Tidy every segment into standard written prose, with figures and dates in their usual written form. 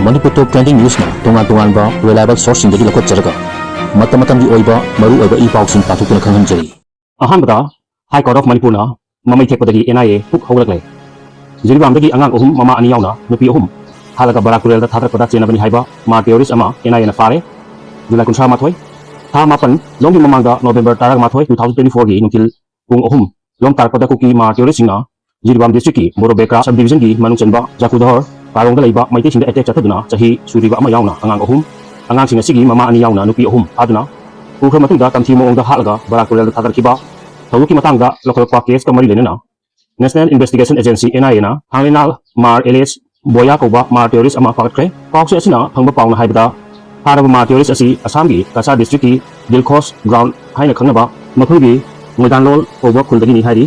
Manipur Top Trending News na tungan-tungan ba reliable source sindagi lakot jaraga mata-matam di oiba maru oiba i-pausin patukuna khanghanjari. Ahanbada High Court of Manipur na mamay tekpadagi NIA puk hawlaklay. Jiribamdagi angang uhum mama ani yauna nupi uhum halaga barakurel da thatrakpada chenabani haiba ma terrorist ama NIA na fare July 13 tha mapan longgi mamangda November 18 2024 gi nungkil pung uhum long tarpada kuki ma terrorist singna Jiribam district ki Borobekra subdivision gi manung chenba Jakudhar Parongda leiba maite singda attack chataduna chahi suriba ama yauna angang uhum angang singa sigi mama ani yauna nupi uhum aduna pukra matungda tamthi moongda halaga barakurel da thatrakiba thawuki matangda lokalpa case ka mari lenena National Investigation Agency NIA na hanginal mar alias boya koba mar terrorist ama pakatre pawse asina phangba pawna haibda haraba mar terrorist asi Assam gi Kasa district ki Dilkhos ground haina khangnaba makhulgi Moidanlol koba khundagi ni hairi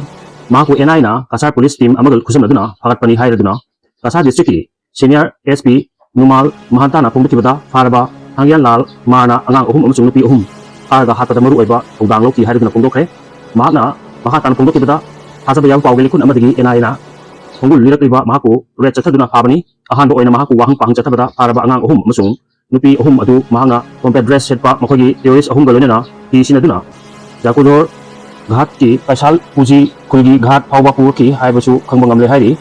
maku NIA na Kasa police team amagal khusamladuna phagatpani hairaduna Kasa district ki senior SP Numal Mahantana pungdakibada faraba hangyan lal marna angang uhum amasung nupi uhum arga hatada maru oiba udanglo ki hairaduna pungdokre mahana mahatan pungdakibada hasaba yang pawgeli kun amadagi NIA na hongul lirakliba mahaku red chathaduna phabani ahanba oina mahaku wahang pahang chathabada faraba angang uhum amasung nupi uhum adu mahanga combat dress setpa makhogi terrorist ahum galonena hi sinaduna Jakudhar ghat ki Kaisal puji khulgi ghat phawba purki haibasu khangba ngamle hairi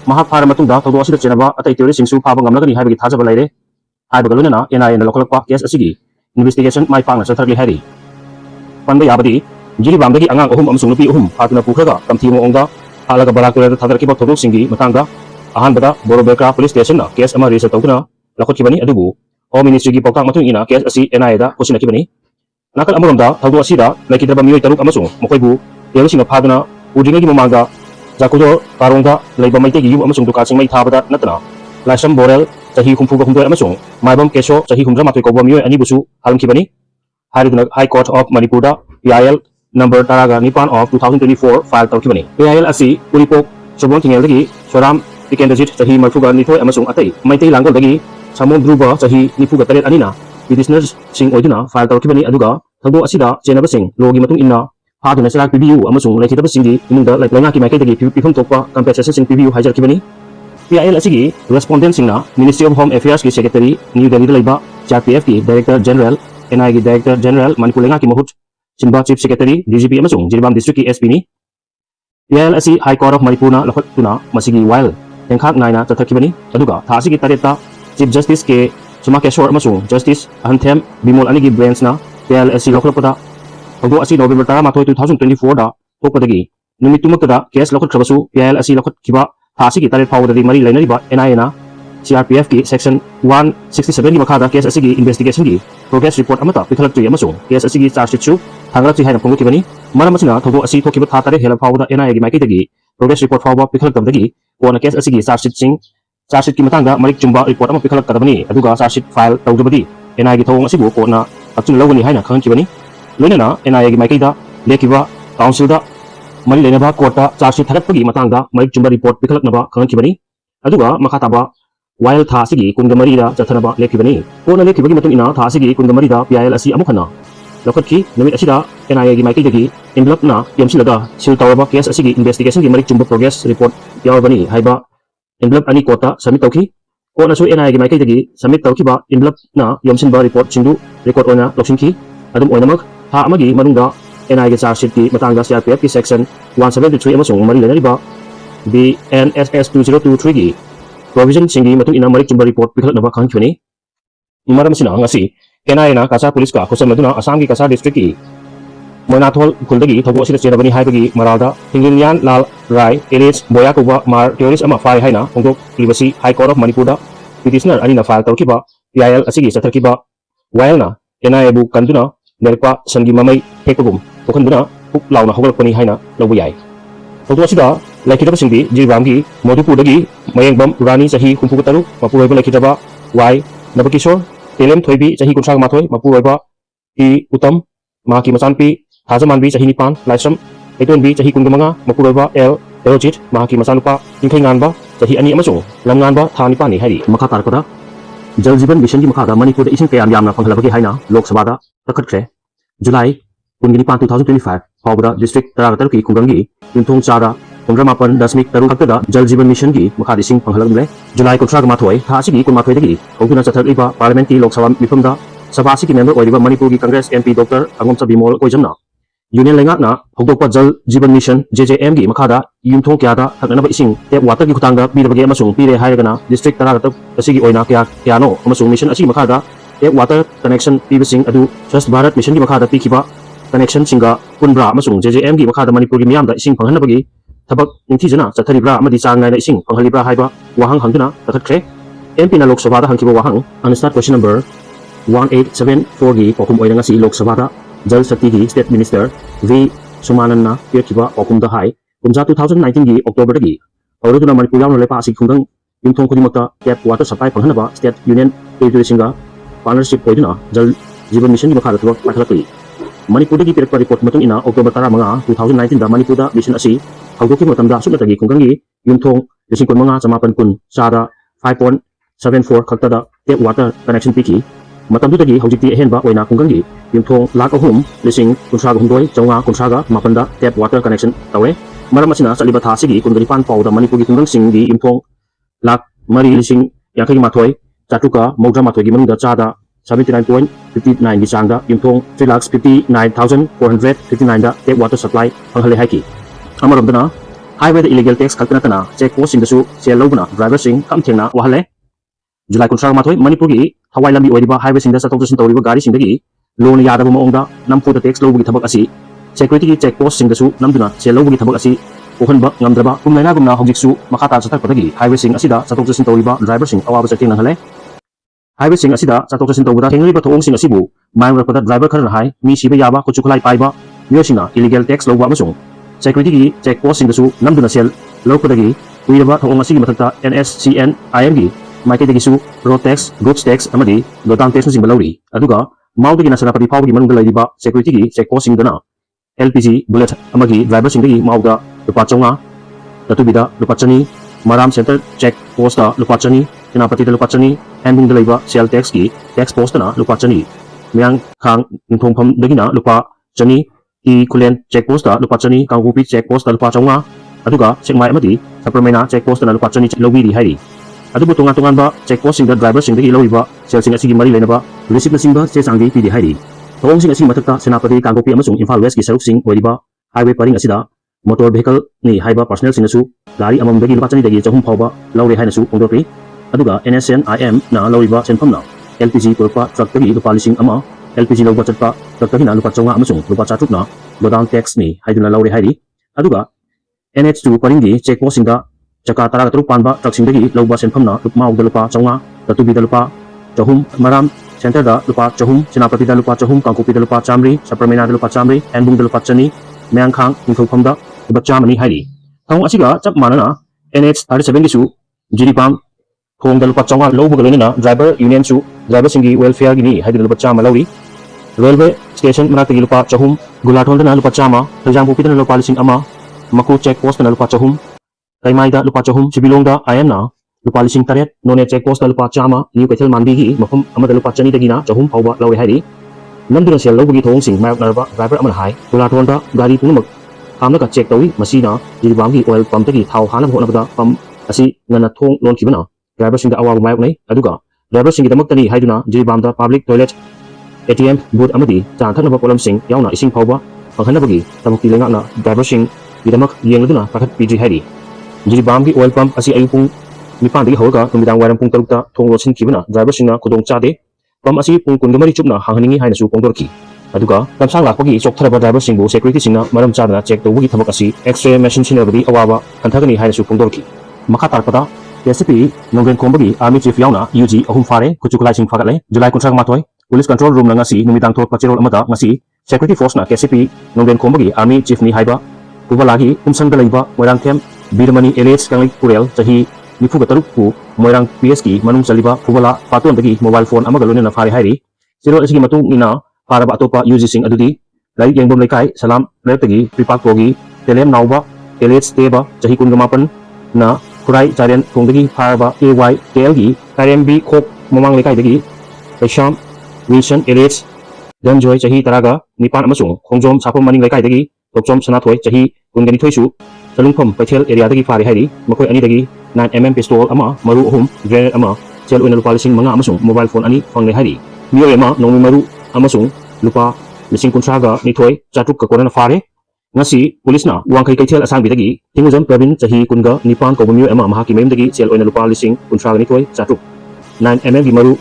mahak phara matungda thodo asida chenaba atai terrorist singsu phaba ngamlagani haibagi thajaba laire haiba galonena NIA na lokalakpa case asigi investigation mai pangna chatharli hairi panba yabadi Jiribamdagi angang uhum amasung nupi uhum phatuna pukhraga tamthi moongda halaga barakurel thatharkiba thodok singi matangda ahanbada Borobekra police station na case ama register tawduna lakotkibani adubu Home Ministry gi pawtang matung ina case asi NIA da kosinakibani nakal amoromda thawdo asida laikidraba miyoi taruk amasung mokoibu terrorist phaduna udringagi mamangda Jakudhar Parongda leiba maite gi yu amasung dukasing mai thabada natna Laisam Borel chahi humfuga humdoi amasung Maibam Kesho chahi humdra matoi kobwa miyoi ani busu halamkibani hariduna High Court of Manipur da PIL number taraga nipan of 2024 file tawkibani PIL asi Uripok Sobong Tingeldagi Soram Tikendajit chahi marfuga nithoi amasung atai maitei langgol Samon Dhruba chahi nifuga taret anina petitioners sing oiduna file tawkibani aduga thawdo asida chenaba sing logi matung inna phaduna selak PBU amasung laikitaba singgi imungda lainga ki maikei dagi pifam tokpa compensation sing PBU hajarkibani PIL asigi respondent singna Ministry of Home Affairs ki secretary New Delhi da laiba CRPF ki director general NIA ki director general Manipur lenga ki mahut Sinba Chief Secretary DGP amasung Jiribam District ki SP ni PIL asi High Court of Manipur na lakotuna masigi while engkhak naina tathakibani aduga tha asigi tareta Chief Justice ke Sumakeshwar amasung Justice Ahanthem Bimol anigi branch na PIL asi lokalpada thawdo asi November 18 2024 da thokpadagi numit tumakda case lokotkhrabasu PIL asi lokotkiba tha asigi taret phawdadi mari lainariba NIA na CRPF ki section 167 gi makhada case asigi investigation gi progress report amata pikhalaktu amasung case asigi charge sheet chu thangalakchi haina pongukibani maram asina thodo asi thokiba tha tare hela phawda NIA gi maikei dagi progress report phawba pikhalaktabdagi kona case asigi charge sheet ki matangda marik chumba report ama pikhalakadabani aduga charge sheet file tawdabadi NIA gi thawong asibu kona akchun lawgani haina khangkibani loinana NIA gi maikei da lekiba council da mari lenaba court ta charge sheet thakatpagi matangda marik chumba report pikhalaknaba khangkibani aduga makhataba while tha asigi kunga mari da chathanaba lekibani kona lekibagi matung ina tha asigi kunga mari da PIL asi amukhana lokotki numit asida NIA gi maikei dagi envelope na yamsilaga sil tawraba case asigi investigation gi marik chumba progress report yawbani haiba envelope ani kota submit tawki kona su NIA gi maikei dagi submit tawkiba envelope na yamsinba report sindu record ona loksinki adum oinamak tha amagi manungda NIA gi charge sheet ki matangda CRPF ki section 173 amasung mari lenariba BNSS 2023 gi provision singi matung ina marik chumba report pikhalaknaba khangkibani maram sina ngasi NIA na Kasa police ka khosamladuna Assam gi Kasa district ki Moinathol khundagi thobo asida chenabani haibagi maralda Hinglinyan Lal Rai alias boya koba mar terrorist ama fai haina hongdok libasi High Court of Manipur da petitioner anina file tawkiba PIL asigi satharkiba while na NIA bu kanduna nerpa sangi mamai hekagum tokhanduna puk launa hogalakpani haina lawba yai thodo asida laikitaba singdi Jiribam gi Modhupurdagi Mayengbam Rani chahi 67 mapuroiba laikitaba Y Nabakishor Telem Thoibi chahi 38 mapuroiba I Utam Maki Machanpi Thajamanbi chahi 9 Laisam Etonbi chahi 25 mapuroiba L Terojit Maki Machanupa Ingkhainganba chahi 2 amasung Lamnganba Tha 9 ni hairi makha tarpada Jal Jeevan Mission gi makhada Manipur da ising kayam yamna phanghalabagi haina Lok Sabha da takhatkre July 9 2025 fawda district 13 ki khungrangi Yunthong Chara 68.3 खक्तदा जल Jeevan mission की मखाद इसिंग फंगहलगले जुलाई 13 था असिगी 12 दगी हौदुना चथरलिबा parliament की लोकसभा मिफमदा सभा की member ओइरिबा Manipur की Congress MP doctor अंगोमचा Bimol कोइजमना union लेंगाकना हौदोकपा जल Jeevan mission JJM की मखादा यूमथों क्यादा थकनबा इसिंग tape water की खुतांगदा पीरबगे अमसुंग पीरे हायरगना डिस्ट्रिक्ट तरागत असिगी ओइना क्यानो अमसुंग मिशन असी मखादा टेप वाटर कनेक्शन पीबसिंग अदु स्वच्छ भारत मिशन की मखादा पीखिबा कनेक्शन सिंगा पुनब्रा अमसुंग जेजेएम की मखादा मणिपुर की मियामदा इसिंग फंगहनबगी थबक निंथीजना चथरिब्रा अमदि चांगनायना इसिंग फंगहलिब्रा हाइबा वाहंग हंगना तखत्रे एमपी ना लोकसभा दा हंकिबा वाहंग अनस्टार क्वेश्चन नंबर 1874 की पहुम ओइरंगसी लोकसभा दा जल शक्ति की स्टेट मिनिस्टर वी सुमानन्ना पेखिबा पहुम दा हाई कुमजा 2019 की अक्टोबर दगी औरदुना मणिपुर यावना लेपा असि खुंगंग युमथों खुदिमक्ता टैप वाटर सप्लाई फंगहनबा स्टेट यूनियन टेरिटोरी सिंगा पार्टनरशिप ओइदुना जल जीवन मिशन की मखादा थबक पाठलकली मणिपुर की पिरकपा रिपोर्ट मतुंग इना अक्टोबर 15 2019 दा मणिपुर दा मिशन असि हौदोकी मतमदा सुनतगी खुंगंगी युमथों 15,910 चादा 5.74 खक्तदा टैप वाटर कनेक्शन पीकी मतमदुदगी हौजिक्ति अहेनबा ओइना खुंगंगी युमथों 3,00,930,930 टैप वाटर कनेक्शन तवे मरम असिना चलिबा था सिगी 19 पाउदा मणिपुर की खुंगंग सिंगी युमथों 3,04,000 चाटुका मौद्रा माथोई की मनुंदा चादा 79.59 की चांगदा युमथों 3,59,459 दा टैप वाटर सप्लाई फंगहले हाइकी अमरमदना हाईवे इलीगल टैक्स खलकनतना चेक पोस्ट सिंगदसु सेल लौबना ड्राइवर सिंग कम थेंगना वहले जुलाई 13 मणिपुर की हवाई लंबी ओइरिबा हाईवे सिंगदा चतौक चसिन तौरिबा गाड़ी सिंगदगी लोन यादब मओंगदा नमफुदा टैक्स लौबगी थबक असि सिक्योरिटी की चेक पोस्ट सिंगदसु नमदुना सेल लौबगी थबक असि कोहनबा ngamdraba kumlainagumna hojiksu makhata chathakpadagi highway sing asida chatok chasin tawriba driver sing awaba chating nahale highway sing asida chatok chasin tawbada thengriba thoong sing asibu maingrakpada driver kharna hai mi siba yaba kuchukulai paiba miyosina illegal tax lawba amasung security ki check post sing dasu namduna sel lawpadagi uiraba thoong asigi mathakta NSCN IM gi maikadagi su road tax goods tax amadi lodang tax sing balawri aduga maudagi nasanapati phawgi manungda laiba security ki check post sing dana LPG bullet amagi driver sing dagi mauda lupa chonga tatubida lupa chani maram center check post da lupa chani tinapati da lupa chani handing da laiba sel tax ki tax post na lupa chani myang khang thongpham dagina lupa chani i kulen check post da lupa chani kanggupi check post da lupa chonga aduga chekmai amadi sapramaina check post na lupa chani lobiri hairi adubu tongan ba check post sing da driver sing dagi loiba sel sing asigi mari leinaba receipt sing ba che changdi pidi hairi thong sing asigi mathakta senapati kanggupi amasung imphal west ki saruk sing oiriba highway paring asida motor vehicle ni haiba personnel sinasu gari amam dagi lupa chani dagi chahum phawba laure hainasu pongdokri aduga NSN IM na lauriba senphamna LPG purpa truck dagi lupa lising ama LPG lawba chatpa truck dagi na lupa chonga amasung lupa chatruk na godown tax ni haiduna laure hairi aduga NH2 paringi check post singda chaka tara truk panba truck sing dagi lawba senphamna lupma ugda lupa chonga tatubi da lupa chahum maram center da lupa chahum senapati da lupa chahum kangkupi da lupa chamri sapramena da lupa chamri handbung da lupa chani मैंग खांग निंथौफमदा बच्चा money हाइरी थौं असिगा चप मानना NH 37 गिसु जिरिपाम थोंग दल पचांगा लौबग लेना driver union सु driver सिंगी welfare गिनी हाइदल बच्चा मलौरी railway station मनाक तगी लुपा चहुम गुलाथोल दना लुपा चामा थजांग पुपी दना लुपा लिसिंग अमा मकु चेक पोस्ट दना लुपा चहुम तैमाइदा लुपा चहुम सिबिलोंगदा आयमना लुपा लिसिंग तरेट नोने चेक पोस्ट दना लुपा चामा न्यू कैथल मानबी गी मफम अमदा लुपा चनी दगिना चहुम फौबा लौरे हाइरी नमदुना सेल लौबगी थोंग सिंग मायक नरबा ड्राइवर अमन हाई गुलाथोलदा गाड़ी पुनमक खामनका चेक तौई मसीना जिरिबामगी ऑयल पंप तगी थाव हानब होनबदा पंप असि ngana thong lon khibana driver sing da awaw mayok nei aduga driver sing damak tani haiduna jiribam da public toilet ATM booth amadi chan thaknaba kolam sing yauna ising phawba panghanabagi tamukti lenga na driver sing bidamak yengladuna pakhat pg hairi jiribam gi oil pump asi ayupung nipan dagi hawga tumidang waram pung tarukta thong losin khibana driver sing na khudong chade pump asi pung kungamari chupna hanghaningi haina su pongdorki aduga lamsang lakpagi chokthara drivers sing bu security singna maram chadana check tawbugi thabak asi x-ray machine sinabadi awawa hanthagani haina su pongdorki makha tarpada KCP nongren khombagi army chief yauna UG ahum fare kuchukulai sing phagale July 13 police control room na ngasi numidang thor pachirol amada ngasi security force na KCP nongren khombagi army chief ni haiba pubalagi umsang dalaiba moirang them birmani LH kanglik purel chahi nifu gataruk pu moirang PS ki manung chaliba pubala patun dagi mobile phone amaga lonena fare hairi zero asigi matung ina paraba atopa UG sing adudi lai yengbom lekai salam leptagi pripak pogi telem nauba LH teba chahi 18 na kurai jarian thongdagi paraba AY KL gi KMB khok momang lekai dagi Paisham Wilson LH Danjoy chahi taraga nipan amasung khongjom sapom maning lekai dagi tokchom sanathoi chahi 22 su Salungpham Paithel area dagi fare hairi makoi ani dagi 9mm pistol ama maru ahum grenade ama sel oina lupa lising manga amasung mobile phone ani fangle hairi miyoi ama nongmi maru amasung lupa lising kuntraga nithoi chatruk ka korana fare ngasi police na wangkai kaithel asang bidagi tingujam Pravin chahi kunga nipan ko bumiyoi ama mahaki mayum dagi sel oina lupa lising kuntraga nithoi chatruk 9mm gi maru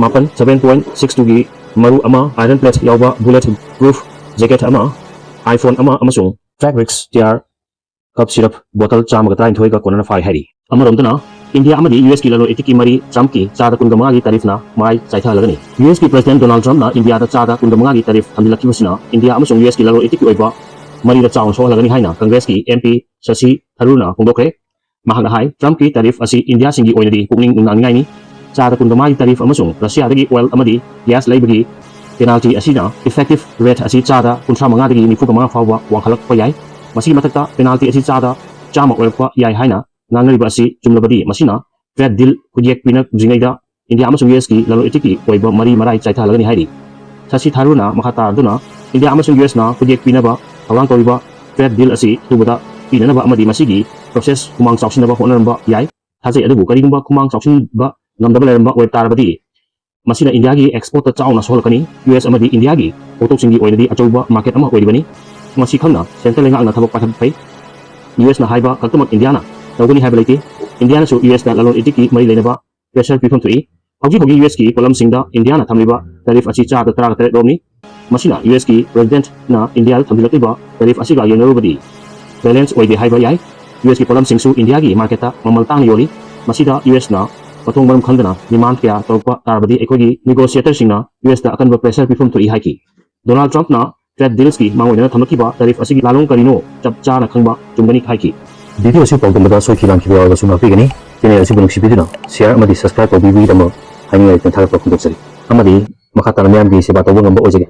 mapan 7.62 gi maru ama iron plate yawba bullet proof jacket ama iPhone ama amasung fabrics tiar cup syrup bottle chama ga train thoi ga korana fare hairi amaromdana India amadi US ki lalo etiki mari Trump ki chada kunga gi tarif na mai chaitha lagani US ki President Donald Trump na India da chada kunga gi tarif hamdilaki basina India amasung US ki lalo etiki oiba mari da chaung so lagani haina Congress ki MP Shashi Tharoor na pungdokre mahakna hai Trump ki tarif asi India singi oinadi pukning ngai ni chada kunga gi tarif amasung Russia dagi oil amadi gas laibagi penalty asina effective rate asi chada kuntra manga dagi nifu ga fawa wangkhalak pa yai masi matakta penalty asi chada chama oil pa yai haina ngangnariba asi jumlabadi masina trade deal kujek pinak jingaida India amasung US ki lalo etiki oiba mari marai chaitha lagani hairi Shashi Tharoor na makhata duna India amasung US na kujek pinaba awang toriba trade deal asi tubada pinanaba amadi masigi process kumang chawsinaba honaramba yai thajai adubu karigumba kumang chawsinba ngamdaba leramba oib tarabadi masina India gi export ta chawna solkani US amadi India gi auto singi oinadi achouba market ama oiribani masi khamna central lenga angna thabak pathab pai US na haiba kaltumak India na tawgani haiba leiti India na su US da lalon etiki mari leinaba pressure pifam thui hogi US ki kolam singda India na thamliba tarif asi cha da tra tere romni masina US ki president na India thamliba tarif asi ga yenerobadi balance oide haiba yai US ki kolam singsu India gi market ta mamal tang yoli masida US na pathong maram khandana demand kya tawpa tarbadi ekogi negotiator singna US da akan pressure pifam thui haiki Donald Trump na trade deals ki mangoina thamkiba tarif asi gi lalong karino chap cha na khangba chungani haiki video si pagdumada soiki lam kiba ga suma pigani channel si bunuk sibidina share amadi subscribe to bibi damo hani ai tan thara pa khundok sari amadi makata namyam gi seba tawba ngamba ojege